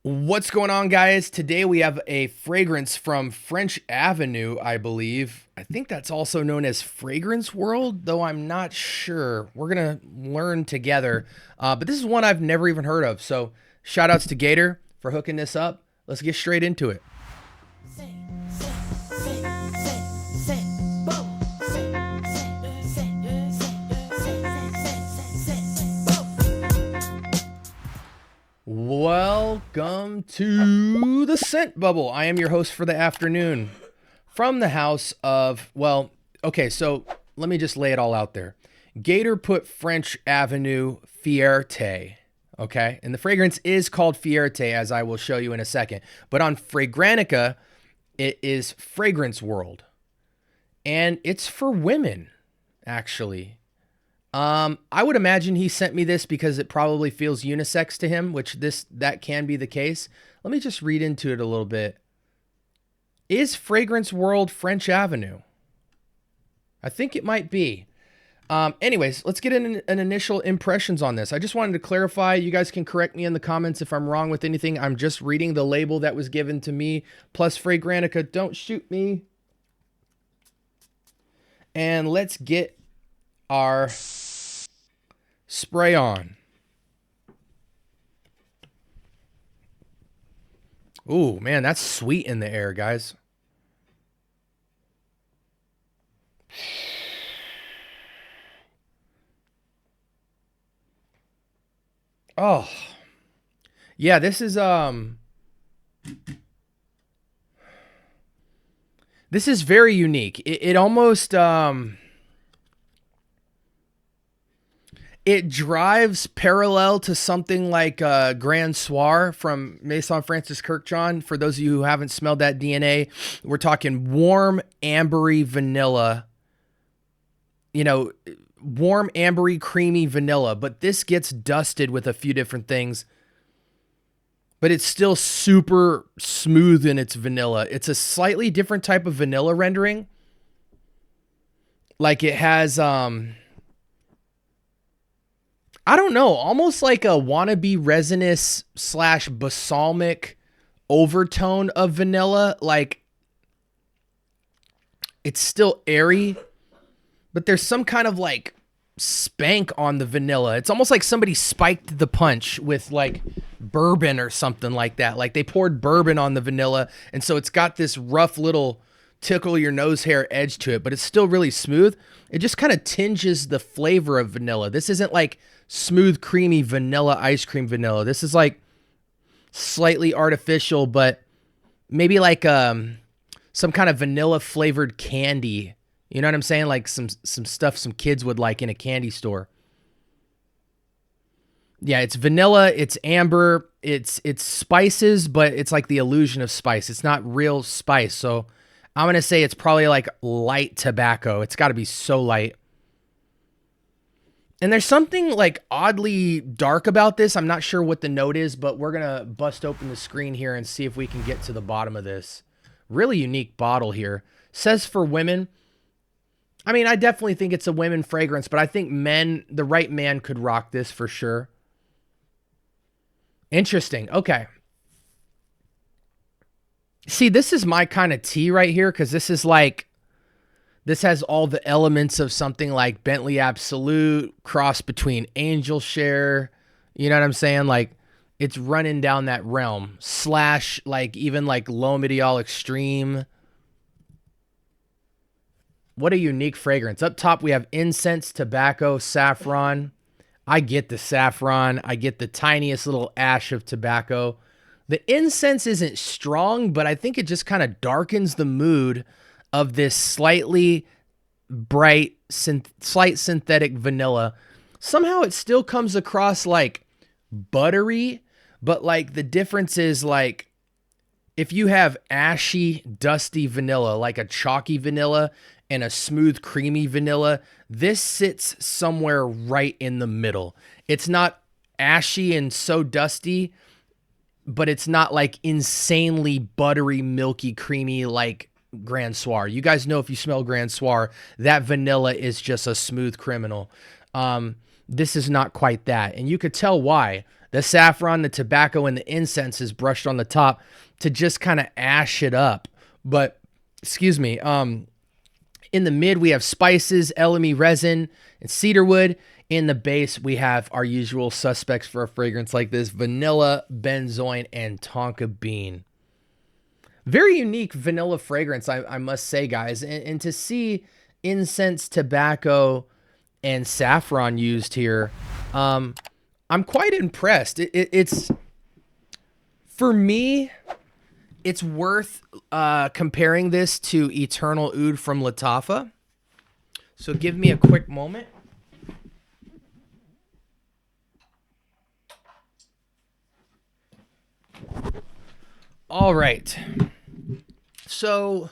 What's going on, guys? Today we have a fragrance from French Avenue, I believe. I think that's also known as Fragrance World, though I'm not sure. We're going to learn together. But this is one I've never even heard of. So shout outs to Gator for hooking this up. Let's get straight into it. Welcome to the Scent Bubble. I am your host for the afternoon from the house of, well, okay, so let me just lay it all out there. Gator put French Avenue Fierte, okay? And the fragrance is called Fierte, as I will show you in a second. But on Fragrantica, it is Fragrance World. And it's for women, actually. I would imagine he sent me this because it probably feels unisex to him, which that can be the case. Let me just read into it a little bit. Is Fragrance World French Avenue? I think it might be. Anyways, let's get an initial impressions on this. I just wanted to clarify. You guys can correct me in the comments if I'm wrong with anything. I'm just reading the label that was given to me. Plus Fragrantica, don't shoot me. And let's get our spray on. Ooh, man, that's sweet in the air, guys. Oh. Yeah, this is very unique. It almost it drives parallel to something like Grand Soir from Maison Francis Kirkjohn. For those of you who haven't smelled that DNA, we're talking warm, ambery vanilla. You know, warm, ambery, creamy vanilla. But this gets dusted with a few different things. But it's still super smooth in its vanilla. It's a slightly different type of vanilla rendering. Like it has... I don't know, almost like a wannabe resinous / balsamic overtone of vanilla. Like it's still airy, but there's some kind of like spank on the vanilla. It's almost like somebody spiked the punch with like bourbon or something like that. Like they poured bourbon on the vanilla, and so it's got this rough little tickle your nose hair edge to it, but it's still really smooth. It just kind of tinges the flavor of vanilla. This isn't like smooth, creamy vanilla ice cream vanilla. This is like slightly artificial, but maybe like some kind of vanilla flavored candy. You know what I'm saying? Like some stuff some kids would like in a candy store. Yeah, it's vanilla, it's amber, it's spices, but it's like the illusion of spice. It's not real spice. So I'm going to say it's probably like light tobacco. It's got to be so light. And there's something like oddly dark about this. I'm not sure what the note is, but we're going to bust open the screen here and see if we can get to the bottom of this. Really unique bottle here. Says for women. I mean, I definitely think it's a women fragrance, but I think men, the right man could rock this for sure. Interesting. Okay. See, this is my kind of tea right here because this is like, this has all the elements of something like Bentley Absolute, cross between Angel Share. You know what I'm saying? Like, it's running down that realm. / like, even like L'Homme Extreme. What a unique fragrance. Up top, we have incense, tobacco, saffron. I get the saffron. I get the tiniest little ash of tobacco. The incense isn't strong, but I think it just kind of darkens the mood of this slightly bright, slight synthetic vanilla. Somehow it still comes across like buttery, but like the difference is like if you have ashy, dusty vanilla, like a chalky vanilla and a smooth, creamy vanilla, this sits somewhere right in the middle. It's not ashy and so dusty, but it's not like insanely buttery, milky, creamy like Grand Soir. You guys know if you smell Grand Soir, that vanilla is just a smooth criminal. This is not quite that. And you could tell why. The saffron, the tobacco, and the incense is brushed on the top to just kind of ash it up. But, excuse me, in the mid, we have spices, elemi resin, and cedarwood. In the base, we have our usual suspects for a fragrance like this: vanilla, benzoin, and tonka bean. Very unique vanilla fragrance, I must say, guys. And to see incense, tobacco, and saffron used here, I'm quite impressed. It's, for me, it's worth comparing this to Eternal Oud from Lattafa. So give me a quick moment. All right. So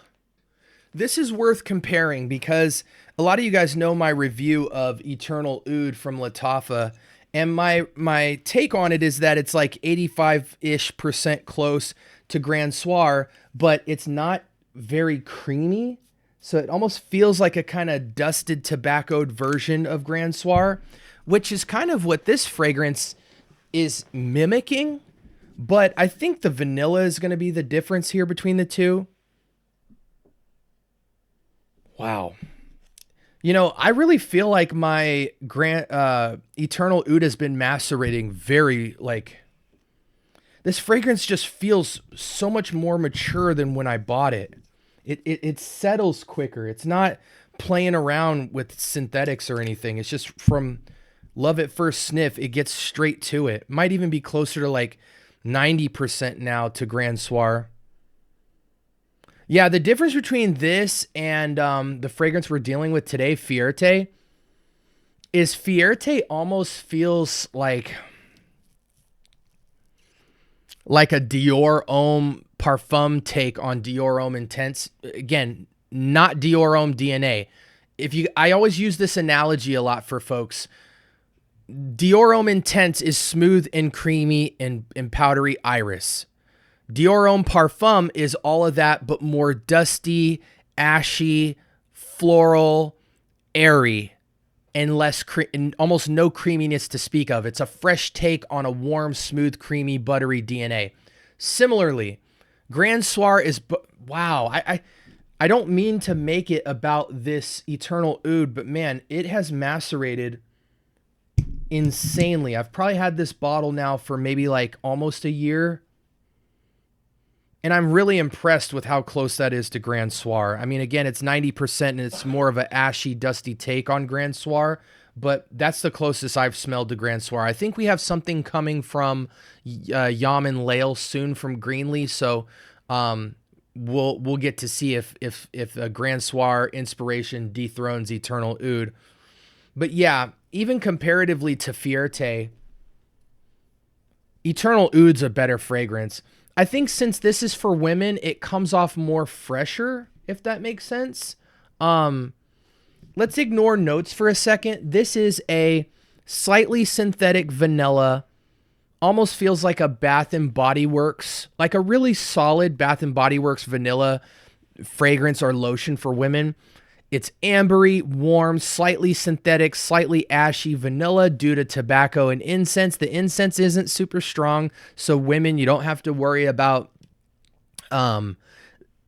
this is worth comparing because a lot of you guys know my review of Eternal Oud from Lattafa, and my take on it is that it's like 85-ish% close to Grand Soir, but it's not very creamy. So it almost feels like a kind of dusted tobaccoed version of Grand Soir, which is kind of what this fragrance is mimicking. But I think the vanilla is going to be the difference here between the two. Wow. You know, I really feel like my Eternal Oud has been macerating very, like, this fragrance just feels so much more mature than when I bought it. It settles quicker. It's not playing around with synthetics or anything. It's just from love at first sniff, it gets straight to it. Might even be closer to like 90% now to Grand Soir. Yeah, the difference between this and the fragrance we're dealing with today, Fierte, is Fierte almost feels like a Dior Homme Parfum take on Dior Homme Intense. Again, not Dior Homme DNA. I always use this analogy a lot for folks. Dior Homme Intense is smooth and creamy and powdery iris. Dior Homme Parfum is all of that, but more dusty, ashy, floral, airy, and and almost no creaminess to speak of. It's a fresh take on a warm, smooth, creamy, buttery DNA. Similarly, Grand Soir is, wow, I don't mean to make it about this Eternal Oud, but man, it has macerated insanely. I've probably had this bottle now for maybe like almost a year, and I'm really impressed with how close that is to Grand Soir. I mean, again, it's 90% and it's more of an ashy, dusty take on Grand Soir, but that's the closest I've smelled to Grand Soir. I think we have something coming from Yam and Lail soon from Greenlee, so we'll get to see if a Grand Soir inspiration dethrones Eternal Oud. But yeah, even comparatively to Fierte, Eternal Oud's a better fragrance. I think since this is for women, it comes off more fresher, if that makes sense. Let's ignore notes for a second. This is a slightly synthetic vanilla. Almost feels like a Bath and Body Works, like a really solid Bath and Body Works vanilla fragrance or lotion for women. It's ambery, warm, slightly synthetic, slightly ashy vanilla due to tobacco and incense. The incense isn't super strong, so women, you don't have to worry about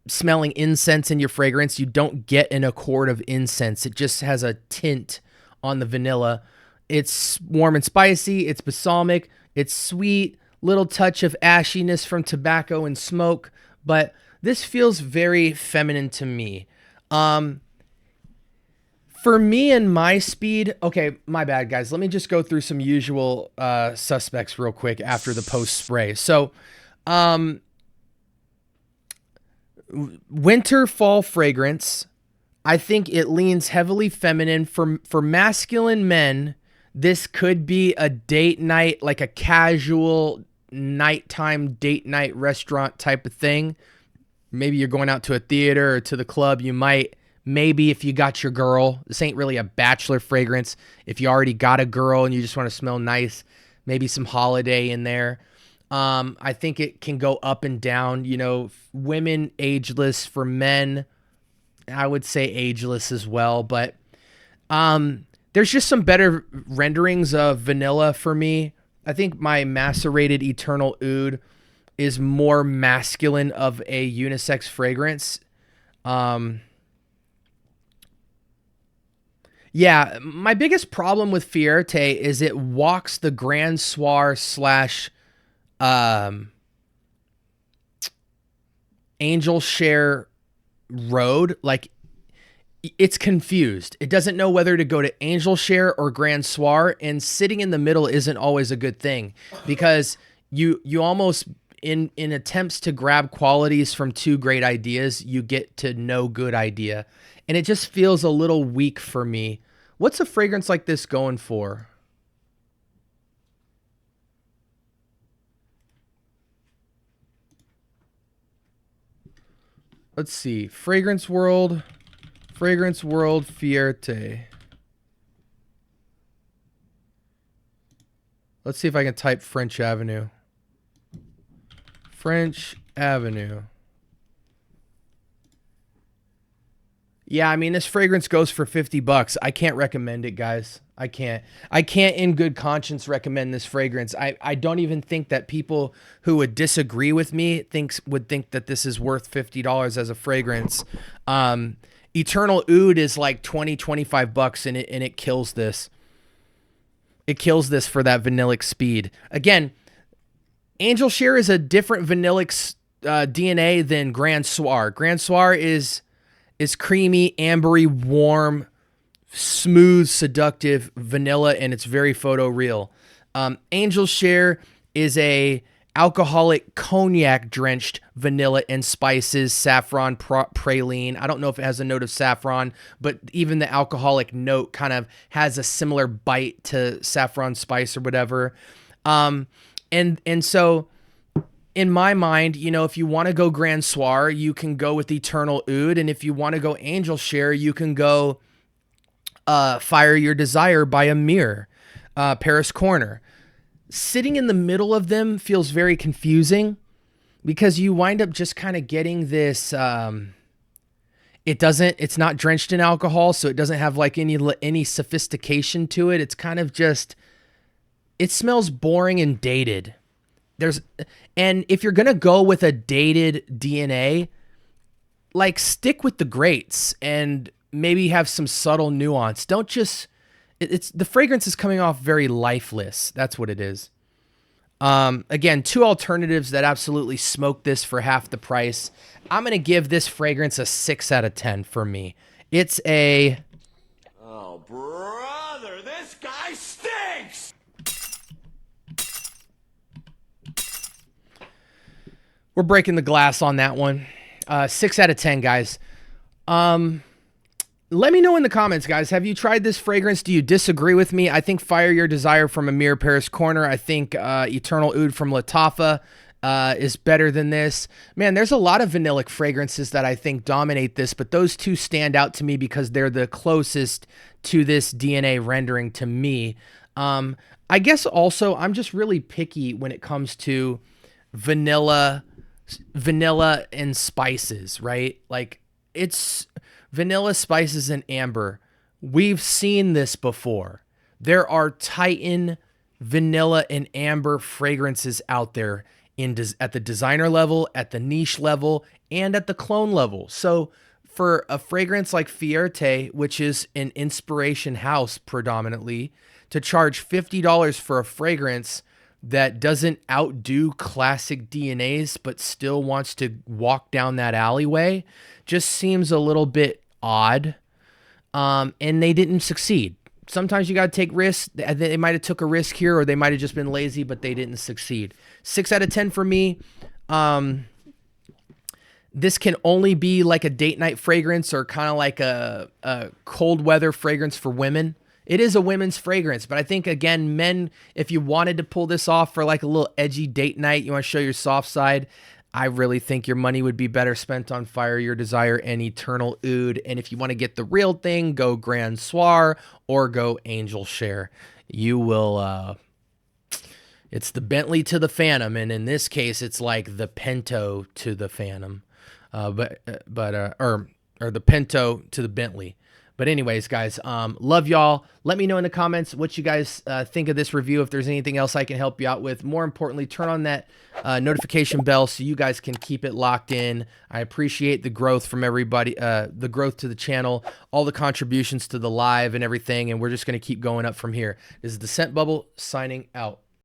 smelling incense in your fragrance. You don't get an accord of incense. It just has a tint on the vanilla. It's warm and spicy. It's balsamic. It's sweet. Little touch of ashiness from tobacco and smoke. But this feels very feminine to me. For me and my speed, okay, my bad, guys. Let me just go through some usual suspects real quick after the post spray. So, winter fall fragrance, I think it leans heavily feminine. For masculine men, this could be a date night, like a casual nighttime date night restaurant type of thing. Maybe you're going out to a theater or to the club. You might, maybe if you got your girl, this ain't really a bachelor fragrance. If you already got a girl and you just want to smell nice, maybe some holiday in there. I think it can go up and down, you know, women ageless, for men, I would say ageless as well. But there's just some better renderings of vanilla for me I think my macerated eternal oud is more masculine of a unisex fragrance. Yeah, my biggest problem with Fierte is it walks the Grand Soir slash Angel Share road. Like, it's confused. It doesn't know whether to go to Angel Share or Grand Soir, and sitting in the middle isn't always a good thing, because you almost in attempts to grab qualities from two great ideas, you get to no good idea, and it just feels a little weak for me. What's a fragrance like this going for? Let's see. Fragrance World Fierte. Let's see if I can type French Avenue. French Avenue. Yeah, I mean, this fragrance goes for $50. I can't recommend it, guys. I can't in good conscience recommend this fragrance. I don't even think that people who would disagree with me would think that this is worth $50 as a fragrance. Eternal Oud is like $20-$25, and it kills this. It kills this for that vanillic speed. Again, Angel Share is a different vanillic DNA than Grand Soir. Grand Soir is creamy, ambery, warm, smooth, seductive vanilla, and it's very photoreal. Angel Share is a alcoholic, cognac-drenched vanilla and spices, saffron, praline. I don't know if it has a note of saffron, but even the alcoholic note kind of has a similar bite to saffron spice or whatever. And so in my mind, you know, if you want to go Grand Soir, you can go with Eternal Oud. And if you want to go Angel Share, you can go Fire Your Desire by Amir, Paris Corner. Sitting in the middle of them feels very confusing, because you wind up just kind of getting this, it's not drenched in alcohol, so it doesn't have like any sophistication to it. It's kind of just, it smells boring and dated. And if you're going to go with a dated DNA, like, stick with the greats and maybe have some subtle nuance. Don't just, the fragrance is coming off very lifeless. That's what it is. Again, two alternatives that absolutely smoke this for half the price. I'm going to give this fragrance a 6 out of 10 for me. It's a... Oh, brother, this guy stinks! We're breaking the glass on that one. 6 out of 10, guys. Let me know in the comments, guys. Have you tried this fragrance? Do you disagree with me? I think Fire Your Desire from Amir, Paris Corner. I think Eternal Oud from Lattafa is better than this. Man, there's a lot of vanillic fragrances that I think dominate this, but those two stand out to me because they're the closest to this DNA rendering to me. I guess also I'm just really picky when it comes to vanilla and spices, right? Like, it's vanilla, spices, and amber. We've seen this before. There are Titan vanilla and amber fragrances out there at the designer level, at the niche level, and at the clone level. So for a fragrance like Fierte, which is an inspiration house predominantly, to charge $50 for a fragrance that doesn't outdo classic DNAs but still wants to walk down that alleyway just seems a little bit odd. And they didn't succeed. Sometimes you got to take risks. They might have took a risk here, or they might have just been lazy, but they didn't succeed. 6 out of 10 for me. This can only be like a date night fragrance, or kind of like a cold weather fragrance for women. It is a women's fragrance, but I think, again, men, if you wanted to pull this off for like a little edgy date night, you want to show your soft side, I really think your money would be better spent on Fire Your Desire and Eternal Oud. And if you want to get the real thing, go Grand Soir or go Angel Share. You will, it's the Bentley to the Phantom, and in this case, it's like the Pinto to the Phantom, or the Pinto to the Bentley. But anyways, guys, love y'all. Let me know in the comments what you guys think of this review. If there's anything else I can help you out with. More importantly, turn on that notification bell so you guys can keep it locked in. I appreciate the growth from everybody, the growth to the channel, all the contributions to the live and everything. And we're just going to keep going up from here. This is the Scent Bubble signing out.